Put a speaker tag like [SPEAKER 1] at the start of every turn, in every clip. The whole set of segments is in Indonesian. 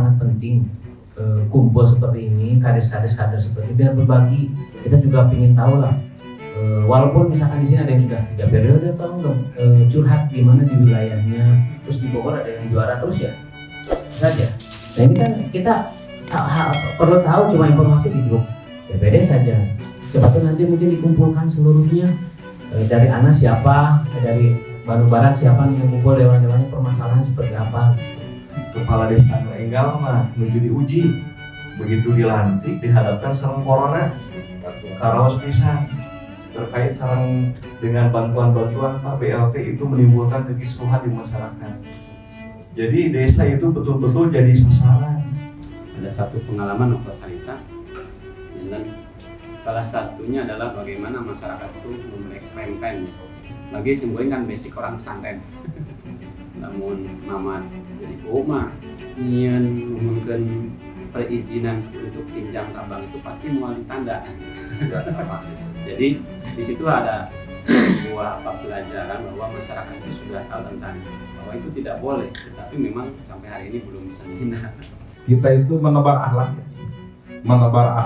[SPEAKER 1] sangat penting kumpul seperti ini, kades-kades kader seperti ini biar berbagi. Kita juga ingin tahu lah, walaupun misalkan di sini ada yang sudah 3 periode, tolong dong curhat gimana di wilayahnya. Terus di Bogor ada yang juara terus ya, saja. Nah ini kan kita perlu tahu cuma informasi di grup DPD saja. Siapa tahu nanti mungkin dikumpulkan seluruhnya, dari Anas siapa, dari Bandung Barat siapa nih yang kumpul dewan-dewannya, permasalahan seperti apa.
[SPEAKER 2] Kepala desa enggal mah menuju diuji, begitu dilantik dihadapkan sareng corona karaos pisan terkait sareng dengan bantuan-bantuan Pak BLT itu menimbulkan kekisruhan di masyarakat. Jadi desa itu betul-betul jadi sasaran.
[SPEAKER 3] Ada satu pengalaman Pak Sarita, dan salah satunya adalah bagaimana masyarakat itu memelek PMK. Lagi simbolin kan basic orang pesantren. Namun mamat jadi koma nyian mungkin perizinan untuk pinjam tambang itu pasti mual ditanda. Jadi di situ ada sebuah pelajaran bahwa masyarakat itu sudah tahu tentang bahwa itu tidak boleh, tetapi memang sampai hari ini belum bisa menghindar.
[SPEAKER 4] Kita itu menebar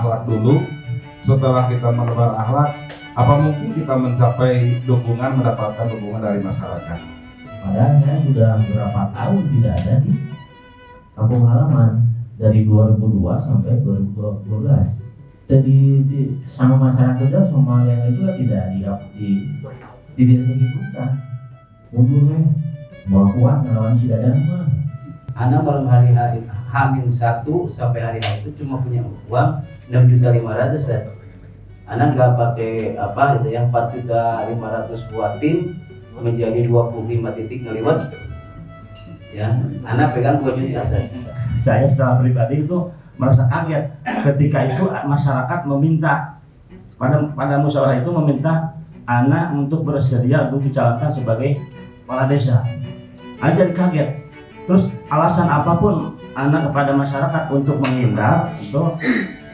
[SPEAKER 4] akhlak dulu. Setelah kita menebar akhlak, apa mungkin kita mendapatkan dukungan dari masyarakat?
[SPEAKER 1] Padahal saya sudah berapa tahun tidak ada di kampung halaman, dari 2002 sampai 2012. Jadi sama masyarakat juga sama yang itu tidak di desa kita. Mundur mau kuat melawan si Dadan mah.
[SPEAKER 5] Ana malam hari H-1 sampai hari H itu cuma punya uang 6.500.000 ya. Ana nggak pakai apa itu yang 4.500.000 buatin menjadi 25 titik ngeliwat. Ya, Ana pegang 2 juta saya.
[SPEAKER 6] Saya secara pribadi itu merasa kaget ketika itu masyarakat meminta pada musyawarah itu meminta Ana untuk bersedia untuk dicalonkan sebagai kepala desa. Ana jadi kaget. Terus alasan apapun Ana kepada masyarakat untuk menghindar itu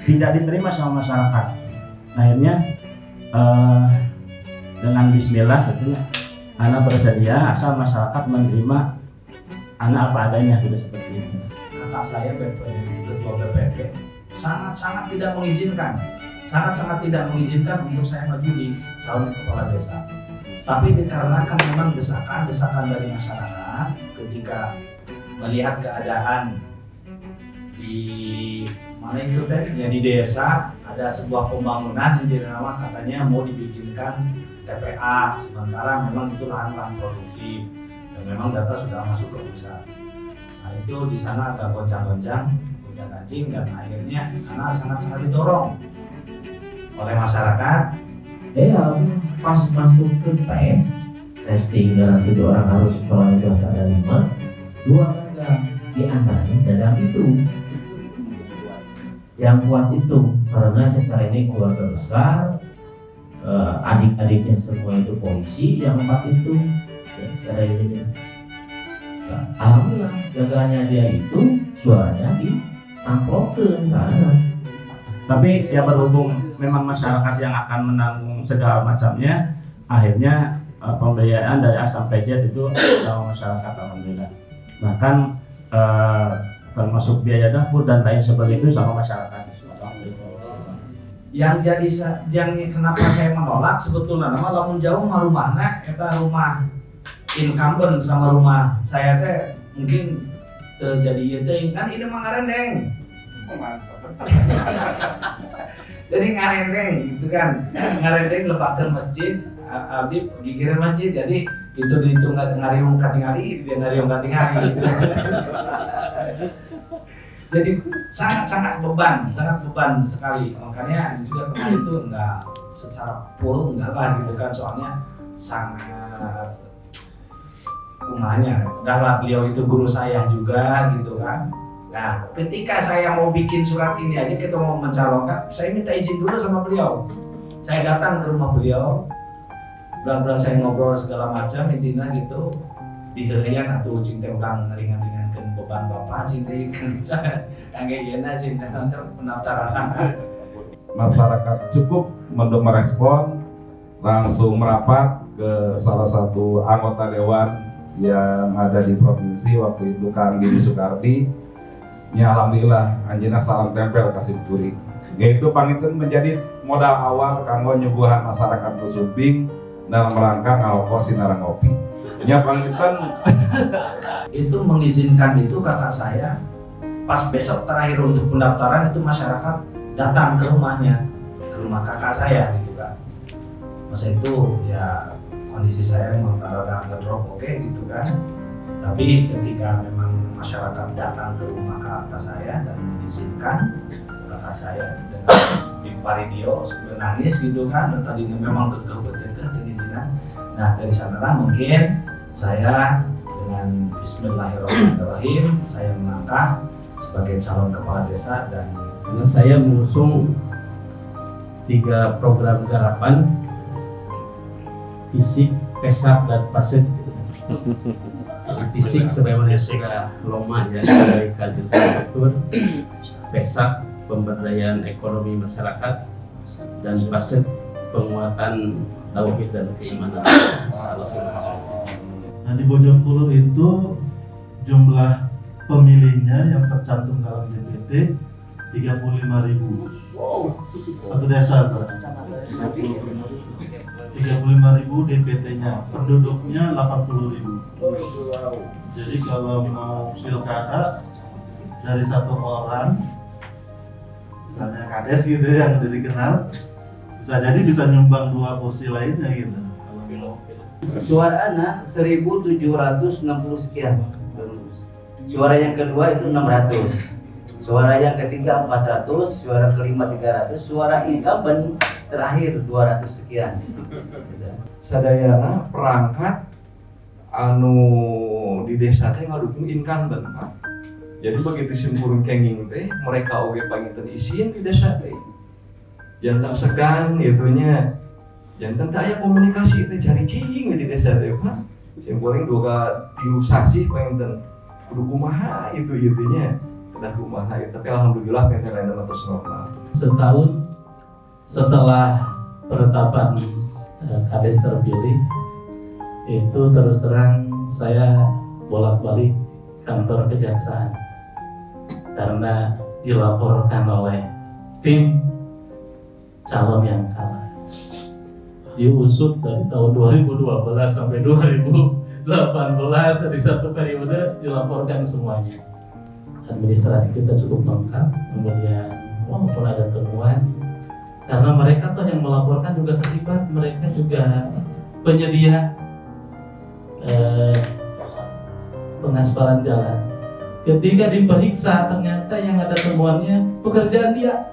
[SPEAKER 6] tidak diterima sama masyarakat. Akhirnya dengan Bismillah gitu Ana bersedia asal masyarakat menerima Ana apa adanya gitu seperti itu.
[SPEAKER 7] Kata saya ketua BPD sangat tidak mengizinkan untuk saya maju di calon kepala desa. Tapi dikarenakan memang desakan dari masyarakat ketika melihat keadaan di mana itu ya di desa ada sebuah pembangunan yang dinamakan katanya mau dibikinkan TPA, sementara memang itu lahan produksi dan memang data sudah masuk ke pusat. Nah itu di sana ada goncang-goncang anjing dan akhirnya anak sangat didorong oleh masyarakat.
[SPEAKER 1] Pas masuk ke testing dalam 7 orang harus sekolahnya kelas ada 5, 2 gagal, di antaranya Dadang itu yang kuat itu karena secara ini keluarga besar, adik-adiknya semua itu polisi, yang 4 itu ya, secara ini alhamdulillah gagalnya dia itu suaranya diamplopkan karena.
[SPEAKER 6] Tapi ya berhubung memang masyarakat yang akan menanggung segala macamnya, akhirnya pembiayaan dari A sampai Z itu sama masyarakat alhamdulillah. Bahkan termasuk biaya dapur dan lain sebagainya itu sama masyarakat.
[SPEAKER 7] Yang kenapa saya menolak sebetulnya nama lamun jauh mah rumahna eta rumah incumbent sama rumah saya teh mungkin terjadi ieu kan ini mah ngarendeng. Jadi ngarendeng gitu kan. Ngarendeng lebakeun masjid, abdi gigireun masjid. Jadi itu dihitung ngariung katingali, dia ngariung katingali gitu. Jadi sangat beban sekali. Makanya juga kemarin itu enggak secara full enggak lah gitu kan, soalnya sangat kumanya. Udahlah beliau itu guru saya juga gitu kan. Nah, ketika saya mau bikin surat ini aja kita mau mencalonkan, saya minta izin dulu sama beliau. Saya datang ke rumah beliau, bulan-bulan saya ngobrol segala macam intinya gitu. Diheureun atuh cing teh ulang ringan-ringankeun beban bapak cing teh kan kangge yeuna cing teh pendaftaran.
[SPEAKER 4] Masyarakat cukup merespon, langsung merapat ke salah satu anggota dewan yang ada di provinsi waktu itu Kang Didi Soekardi. Ya alhamdulillah anjeunna salam tempel kasih kuring. Yaitu pangitun menjadi modal awal kanggo nyuguhan masyarakat Kusuping dalam rangka ngaloko sinarang ngopi. Ya pangitun
[SPEAKER 7] Itu mengizinkan itu kakak saya pas besok terakhir untuk pendaftaran itu masyarakat datang ke rumahnya, ke rumah kakak saya gitu kan. Masa itu ya kondisi saya memang rada drop oke gitu kan. Tapi ketika memang masyarakat datang ke rumah kakak saya dan mengizinkan kakak saya dengan di Paridio menangis gitu kan, dan tadinya memang betul-betul keinginan. Nah dari sanalah mungkin saya dengan Bismillahirrahmanirrahim saya melangkah sebagai calon kepala desa dan
[SPEAKER 8] karena saya mengusung 3 program garapan fisik, pesak, dan pasif. Fisik sebagaimana sudah lama ya dari infrastruktur, pesak pemberdayaan ekonomi masyarakat, dan pasif penguatan tauhid dan keimanan.
[SPEAKER 9] Nah di Bojongkulur itu jumlah pemilihnya yang tercantum dalam DPT 35.000. Satu desa, 35.000 DPT-nya, penduduknya 80.000. Jadi kalau mau pilkada dari 1 orang, misalnya kades gitu yang udah dikenal, bisa jadi bisa nyumbang 2 kursi lainnya gitu.
[SPEAKER 5] Suara anak 1.760 sekian. Suara yang kedua itu 600. Suara yang ketiga 400, suara kelima 300, suara incumbent terakhir 200 sekian.
[SPEAKER 2] Sadayana perangkat anu di desa teh ngadukung incumbent Pak. Jadi begitu simpurun kenging teh mereka oge panginten isin di desa teh. Jantan segan gitunya. Jantan teh aya komunikasi teh cari cing di desa teh Pak. Simpurun duga 3 sasi panginten kudu kumaha itu itunya. Kedah kumaha itu tapi alhamdulillah teh lain terus normal.
[SPEAKER 8] Setahun setelah penetapan kades terpilih, itu terus terang saya bolak-balik kantor kejaksaan karena dilaporkan oleh tim calon yang kalah. Diusut dari tahun 2012 sampai 2018 di satu periode dilaporkan semuanya. Administrasi kita cukup lengkap, kemudian walaupun ada temuan, karena mereka tuh yang melaporkan juga terlibat, mereka juga penyedia pengaspalan jalan. Ketika diperiksa ternyata yang ada temuannya pekerjaan dia.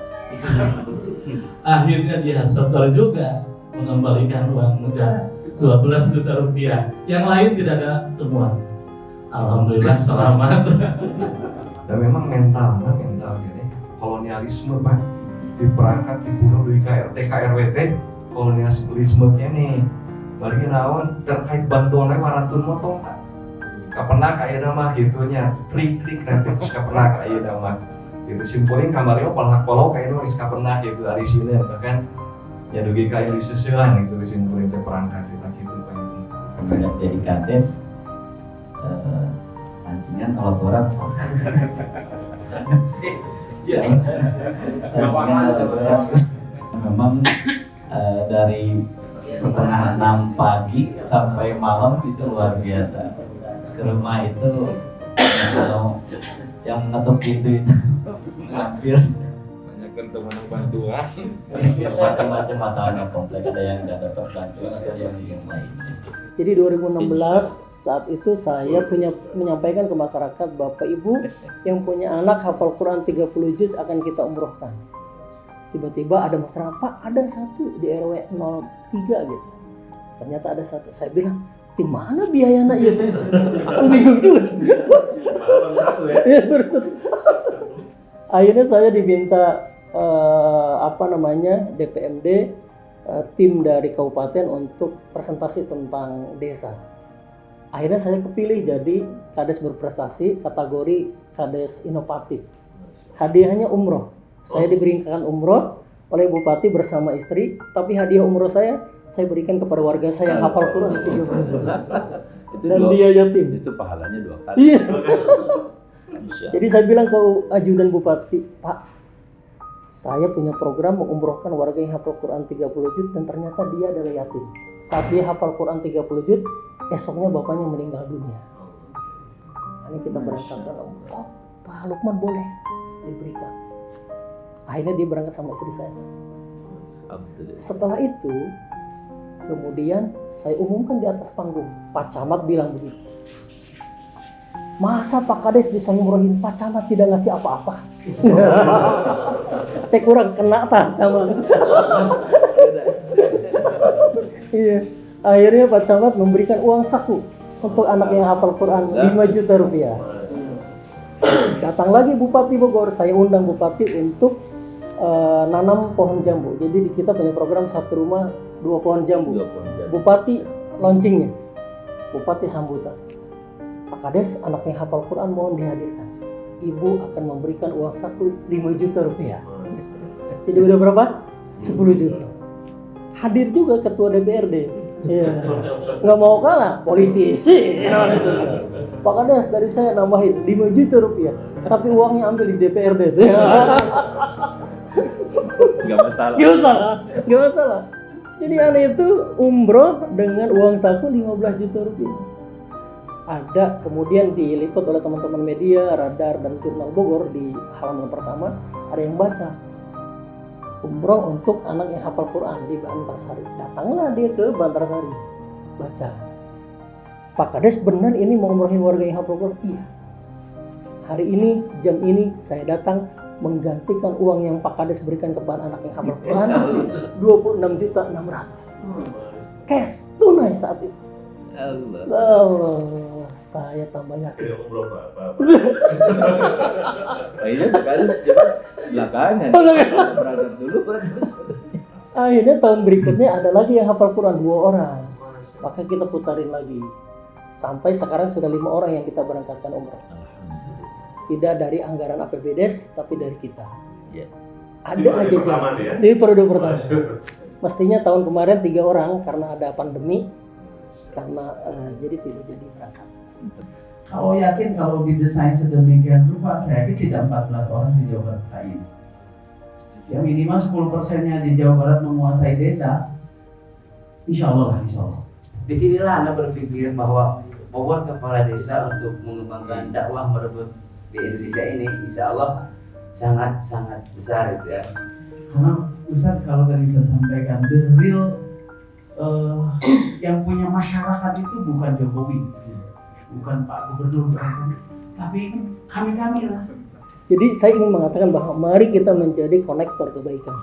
[SPEAKER 8] Akhirnya dia setor juga mengembalikan uang negara 12 juta rupiah. Yang lain tidak ada temuan. Alhamdulillah selamat.
[SPEAKER 2] Dan memang mental gini kolonialisme Pak di perangkat dibunuh di KRT KRWT kolonialisme-nya nih bagi naon terkait bantuan warantun motong Pak kapenak aya nama gitunya trik-trik terus kapenak aya nama itu simpulin kamarnya palak-palok kayak nu geus kapenak gitu dari sini kan ya dugi kayak di sesuan itu simpulin teh perangkat kita gitu Pak
[SPEAKER 5] Semenjak jadi kades ancingan kalau orang memang dari setengah 6 pagi sampai malam itu luar biasa. Ke rumah itu kalau yang ngetuk pintu itu hampir
[SPEAKER 4] banyak teman bantuan.
[SPEAKER 5] macam-macam masalahnya kompleks, ada yang nggak dapat bantuan, ada yang lainnya.
[SPEAKER 10] Jadi 2016 saat itu saya menyampaikan ke masyarakat, Bapak Ibu yang punya anak hafal Quran 30 juz akan kita umrohkan. Tiba-tiba ada masyarakat, Pak ada satu di RW 03 gitu. Ternyata ada satu. Saya bilang, di mana biayanya ya? Kan bingung juga.
[SPEAKER 7] baru satu ya.
[SPEAKER 10] Iya, baru satu. Akhirnya saya diminta DPMD tim dari kabupaten untuk presentasi tentang desa. Akhirnya saya kepilih jadi kades berprestasi kategori kades inovatif. Hadiahnya umroh. Saya diberikan umroh oleh Bupati bersama istri, tapi hadiah umroh saya berikan kepada warga saya yang hafal Quran 30 juz. Dan dia yatim.
[SPEAKER 11] Itu pahalanya 2 kali.
[SPEAKER 10] Iya. Jadi saya bilang ke ajudan bupati, Pak, saya punya program mengumrohkan warga yang hafal Quran 30 juz dan ternyata dia adalah yatim. Saat dia hafal Quran 30 juz, esoknya bapaknya meninggal dunia. Ini kita berangkatkan umroh. Oh, Pak Lukman boleh diberikan. Akhirnya dia berangkat sama istri saya. Setelah itu, kemudian saya umumkan di atas panggung. Pak Camat bilang begitu. Masa Pak Kades bisa ngumrohin, Pak Camat tidak ngasih apa-apa? Saya kurang kena Pak Camat. Iya. Akhirnya Pak Camat memberikan uang saku untuk anak yang hafal Quran 5 juta rupiah. Datang lagi Bupati Bogor, saya undang Bupati untuk nanam pohon jambu. Jadi di kita punya program satu rumah 2 pohon jambu. Bupati launchingnya, Bupati sambutan. Pak Kades, anak yang hafal Quran mohon dihadirkan. Ibu akan memberikan uang saku 5 juta rupiah. Jadi udah berapa? 10 juta. Hadir juga ketua DPRD. Iya, nggak mau kalah, politisi. Pak Kades dari saya nambahin 5 juta rupiah, tapi uangnya ambil di DPRD. Gak masalah. Jadi aneh itu umroh dengan uang saku 15 juta rupiah. Ada kemudian diliput oleh teman-teman media, Radar dan Jurnal Bogor di halaman pertama, ada yang baca umroh untuk anak yang hafal Quran di Bantarsari. Datanglah dia ke Bantarsari, baca. Pak Kades benar ini mau umrohin warga yang hafal Quran? Iya. Hari ini, jam ini saya datang menggantikan uang yang Pak Kades berikan kepada anak yang hafal Quran 26.600.000. Cash tunai saat itu. Allah, saya tambah yakin.
[SPEAKER 5] Akhirnya Pak Kades belakangan. Berangkat dulu terus.
[SPEAKER 10] Akhirnya tahun berikutnya ada lagi yang hafal Quran 2 orang. Maka kita putarin lagi. Sampai sekarang sudah 5 orang yang kita berangkatkan umroh. Tidak dari anggaran APBDes, tapi dari kita. Ada aja jalan. Di periode pertama. Mestinya tahun kemarin 3 orang karena ada pandemi. Karena jadi tidak jadi berangkat.
[SPEAKER 11] Kalau yakin kalau didesain sedemikian rupa, saya yakin tidak 14 orang di Jawa Barat lain. Ya minimal 10%-nya di Jawa Barat menguasai desa. Insya Allah.
[SPEAKER 5] Disinilah Anda berpikir bahwa power kepala desa untuk mengembangkan dakwah merebut di Indonesia ini, insya Allah sangat besar itu ya.
[SPEAKER 11] Karena Ustaz kalau tadi saya sampaikan, the real yang punya masyarakat itu bukan Jokowi, bukan Pak Gubernur, tapi kami lah.
[SPEAKER 10] Jadi saya ingin mengatakan bahwa mari kita menjadi konektor kebaikan,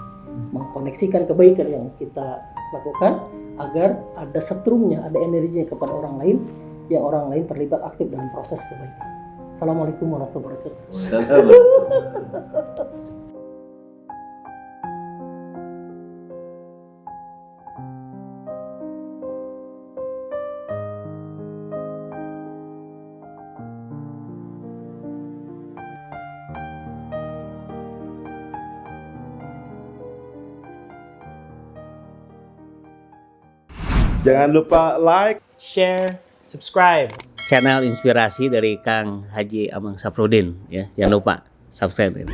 [SPEAKER 10] mengkoneksikan kebaikan yang kita lakukan agar ada setrumnya, ada energinya kepada orang lain, yang orang lain terlibat aktif dalam proses kebaikan. Assalamualaikum warahmatullahi wabarakatuh.
[SPEAKER 12] Jangan lupa like,
[SPEAKER 13] share, subscribe
[SPEAKER 1] channel inspirasi dari Kang Haji Amang Safrudin ya. Jangan lupa subscribe.